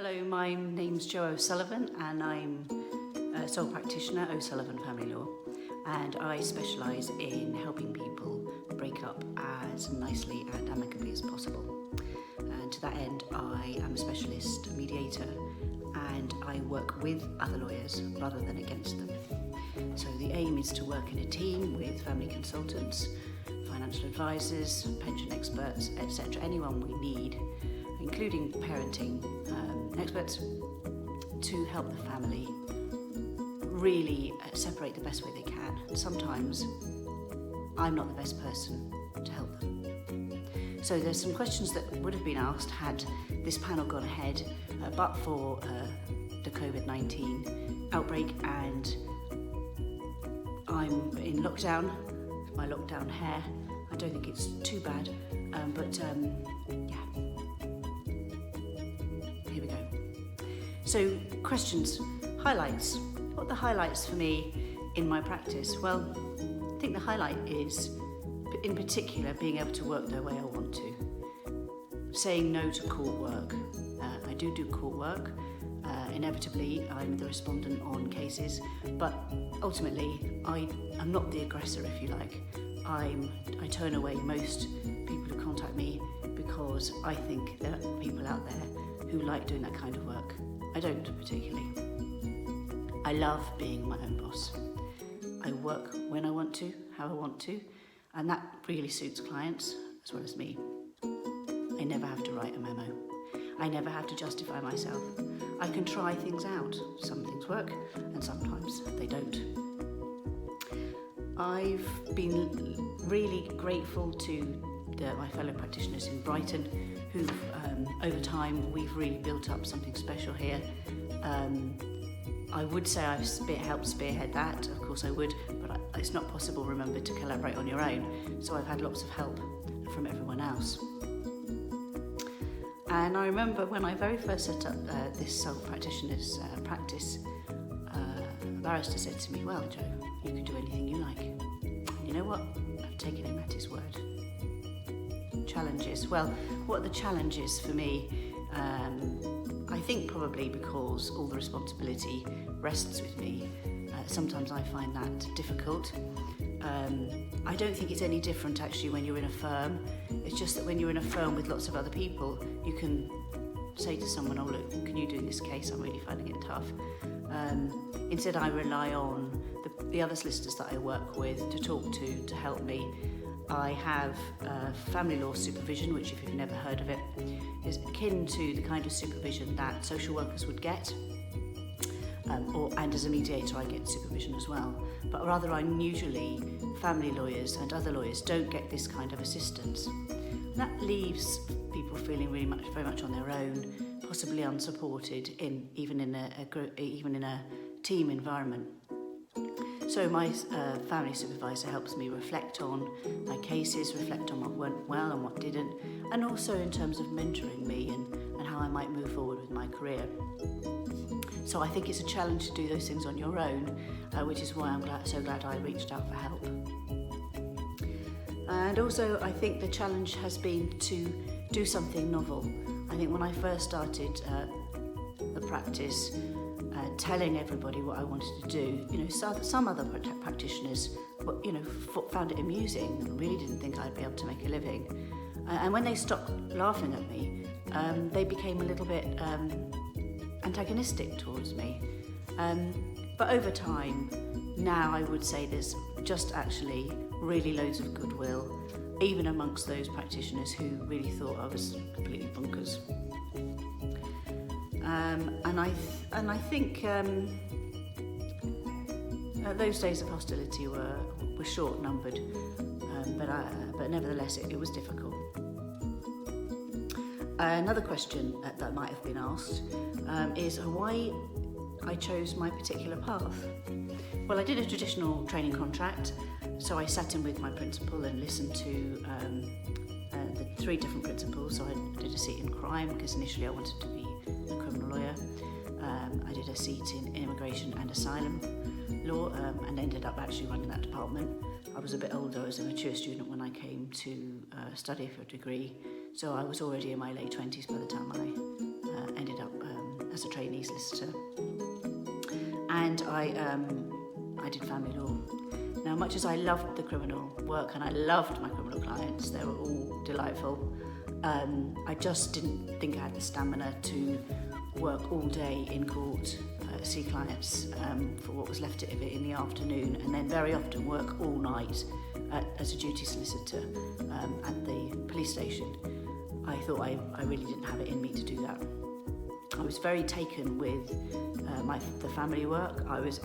Hello, my name's Jo O'Sullivan and I'm a sole practitioner, O'Sullivan Family Law, and I specialise in helping people break up as nicely and amicably as possible. And to that end, I am a specialist mediator and I work with other lawyers rather than against them. So the aim is to work in a team with family consultants, financial advisors, pension experts, etc. Anyone we need, including parenting experts, to help the family really separate the best way they can. Sometimes I'm not the best person to help them. So there's some questions that would have been asked had this panel gone ahead, but for the COVID-19 outbreak, and I'm in lockdown, my lockdown hair. I don't think it's too bad, but yeah. Here we go. So, questions, highlights. What are the highlights for me in my practice? Well, I think the highlight is, in particular, being able to work the way I want to. Saying no to court work. I do court work. Inevitably, I'm the respondent on cases, but ultimately, I am not the aggressor, if you like. I turn away most people who contact me because I think there are people out there who like doing that kind of work. I don't particularly. I love being my own boss. I work when I want to, how I want to, and that really suits clients as well as me. I never have to write a memo. I never have to justify myself. I can try things out. Some things work and sometimes they don't. I've been really grateful to my fellow practitioners in Brighton who've, over time, we've really built up something special here. I would say I've helped spearhead that, of course I would, but it's not possible, remember, to collaborate on your own. So I've had lots of help from everyone else. And I remember when I very first set up this sole practitioner's practice, a barrister said to me, "Well, Jo, you can do anything you like." And you know what? I've taken him at his word. Challenges. Well, what are the challenges for me? I think probably because all the responsibility rests with me. Sometimes I find that difficult. I don't think it's any different actually when you're in a firm. It's just that when you're in a firm with lots of other people, you can say to someone, "Oh look, can you do this case? I'm really finding it tough." Instead I rely on the other solicitors that I work with to talk to help me. I have family law supervision, which, if you've never heard of it, is akin to the kind of supervision that social workers would get. And as a mediator I get supervision as well, but rather unusually family lawyers and other lawyers don't get this kind of assistance. That leaves people feeling very much on their own, possibly unsupported even in a team environment. So my family supervisor helps me reflect on my cases, reflect on what went well and what didn't, and also in terms of mentoring me and how I might move forward with my career. So I think it's a challenge to do those things on your own, which is why I'm so glad I reached out for help. And also I think the challenge has been to do something novel. I think when I first started the practice, telling everybody what I wanted to do, some other practitioners, found it amusing and really didn't think I'd be able to make a living. And when they stopped laughing at me, they became a little bit antagonistic towards me. But over time, now I would say there's just actually really loads of goodwill, even amongst those practitioners who really thought I was completely bonkers. And I think those days of hostility were short-numbered, but nevertheless it was difficult. Another question that might have been asked is why I chose my particular path. Well, I did a traditional training contract, so I sat in with my principal and listened to the 3 different principals. So I did a seat in crime because initially I wanted to be a criminal lawyer. I did a seat in immigration and asylum law and ended up actually running that department. I was a bit older, I was a mature student when I came to study for a degree, so I was already in my late 20s by the time I ended up as a trainee solicitor. And I did family law. Now, much as I loved the criminal work and I loved my criminal clients, they were all delightful, I just didn't think I had the stamina to work all day in court, see clients for what was left of it in the afternoon, and then very often work all night as a duty solicitor at the police station. I thought I really didn't have it in me to do that. I was very taken with the family work. I was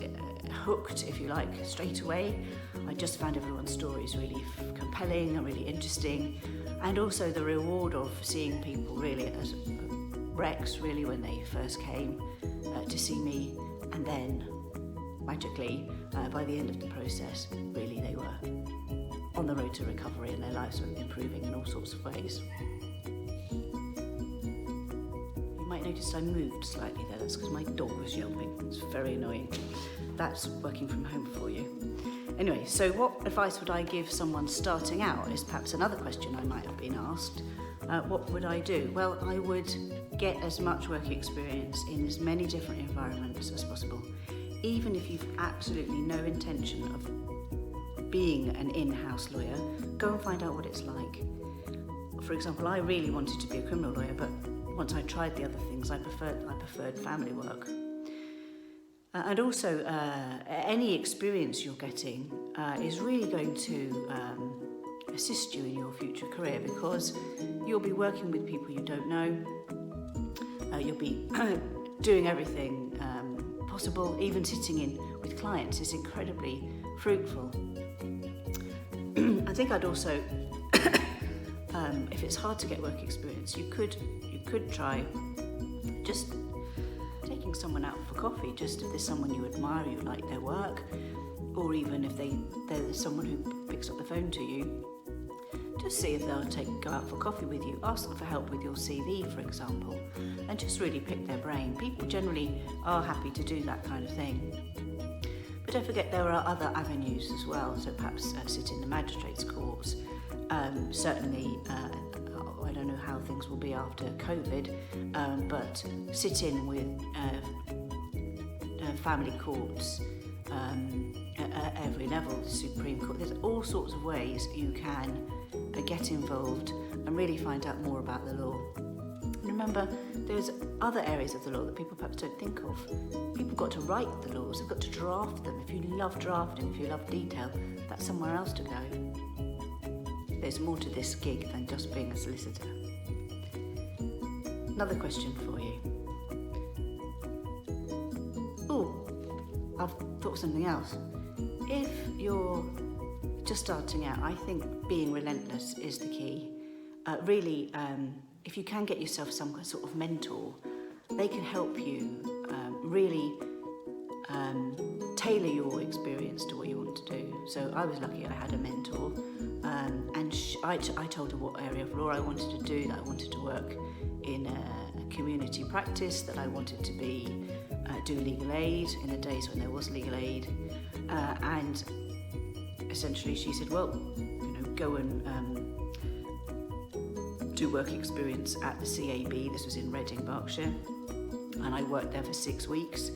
hooked, if you like, straight away. I just found everyone's stories really compelling and really interesting, and also the reward of seeing people really as wrecks, really, when they first came to see me, and then magically by the end of the process, really they were on the road to recovery and their lives were improving in all sorts of ways. Noticed I moved slightly there. That's because my dog was yelping. It's very annoying. That's working from home for you. Anyway, so what advice would I give someone starting out is perhaps another question I might have been asked. What would I do? Well, I would get as much work experience in as many different environments as possible. Even if you've absolutely no intention of being an in-house lawyer, go and find out what it's like. For example, I really wanted to be a criminal lawyer, but once I tried the other things, I preferred family work. And also, any experience you're getting is really going to assist you in your future career, because you'll be working with people you don't know. You'll be doing everything possible. Even sitting in with clients is incredibly fruitful. I think I'd also, if it's hard to get work experience, you could try just taking someone out for coffee, just if there's someone you admire, you like their work, or even if there's someone who picks up the phone to you, just see if they'll go out for coffee with you. Ask them for help with your CV, for example, and just really pick their brain. People generally are happy to do that kind of thing. But don't forget there are other avenues as well, so perhaps sit in the magistrates' courts. Certainly, I don't know how things will be after COVID, but sit in with family courts at every level, the Supreme Court. There's all sorts of ways you can get involved and really find out more about the law. Remember, there's other areas of the law that people perhaps don't think of. People got to write the laws, they've got to draft them. If you love drafting, if you love detail, that's somewhere else to go. There's more to this gig than just being a solicitor. Another question for you. I've thought of something else. If you're just starting out, I think being relentless is the key. Really, if you can get yourself some sort of mentor, they can help you really tailor your experience to what you want to do. So I was lucky I had a mentor, and I told her what area of law I wanted to do, that I wanted to work in a community practice, that I wanted to do legal aid in the days when there was legal aid, and essentially she said, well, go and do work experience at the CAB. This was in Reading, Berkshire, and I worked there for 6 weeks.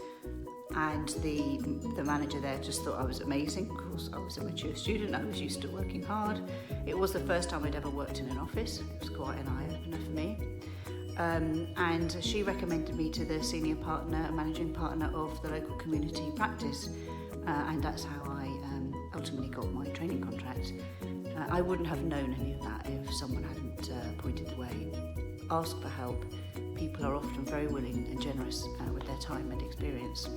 And the manager there just thought I was amazing. Of course, I was a mature student. I was used to working hard. It was the first time I'd ever worked in an office. It was quite an eye-opener for me. And she recommended me to the senior partner, managing partner of the local community practice. And that's how I ultimately got my training contract. I wouldn't have known any of that if someone hadn't pointed the way. Ask for help. People are often very willing and generous with their time and experience.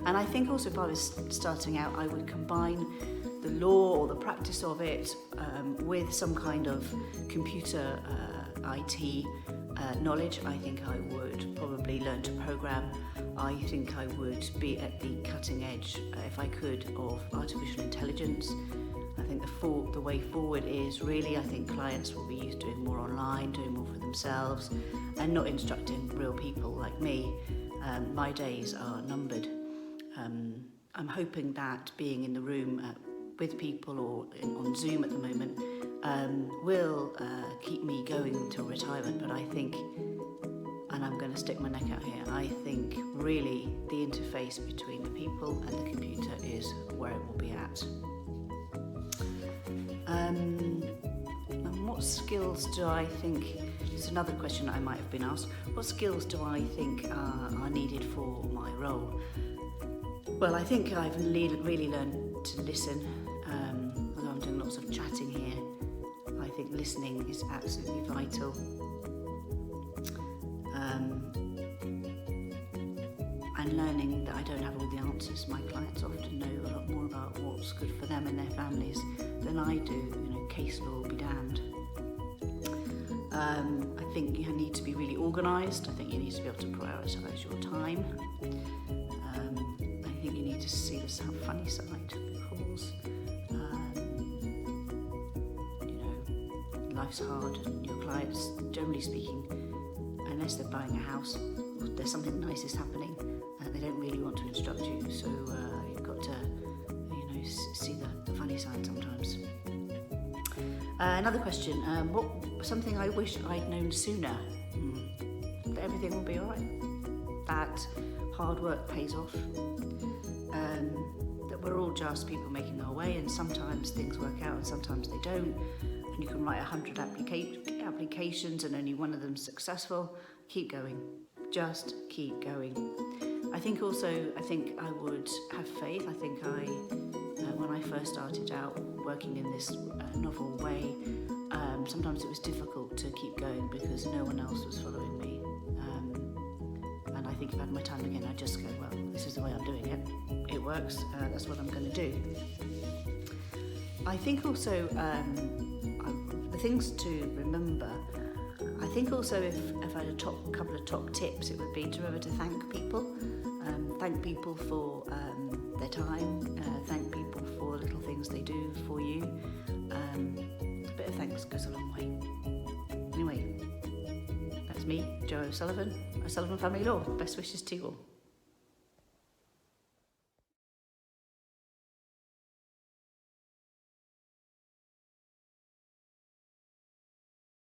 And I think also if I was starting out, I would combine the law or the practice of it with some kind of computer IT knowledge. I think I would probably learn to program. I think I would be at the cutting edge, if I could, of artificial intelligence. I think the way forward is really, I think clients will be used to doing more online, doing more for themselves, and not instructing real people like me. My days are numbered. I'm hoping that being in the room with people or on Zoom at the moment will keep me going until retirement, but I think and I'm going to stick my neck out here. I think really the interface between the people and the computer is where it will be at. And what skills do I think, it's another question I might have been asked, what skills do I think are needed for my role? Well, I think I've really learned to listen, although I'm doing lots of chatting here. I think listening is absolutely vital. And learning that I don't have all the answers. My clients often know a lot more about what's good for them and their families than I do. Case law be damned. I think you need to be really organised. I think you need to be able to prioritise your time. I think you need to see the funny side, because life's hard, and your clients, generally speaking, unless they're buying a house or there's something nice is happening, they don't really want to instruct you. So you've got to, see the funny side sometimes. Another question, something I wish I'd known sooner, that everything will be all right, that hard work pays off, that we're all just people making our way, and sometimes things work out and sometimes they don't, and you can write 100 applications and only one of them's successful. Keep going, just keep going. I think I would have faith. I think when I first started out working in this novel way, sometimes it was difficult to keep going because no one else was following me. And I think if I had my time again, I'd just go, well, this is the way I'm doing it. It works, that's what I'm going to do. I think also the things to remember, I think also if I had a couple of top tips, it would be to remember to thank people. Thank people for their time, thank people for little things they do for you. A bit of thanks goes a long way. Anyway, that's me, Jo O'Sullivan, O'Sullivan Family Law. Best wishes to you all.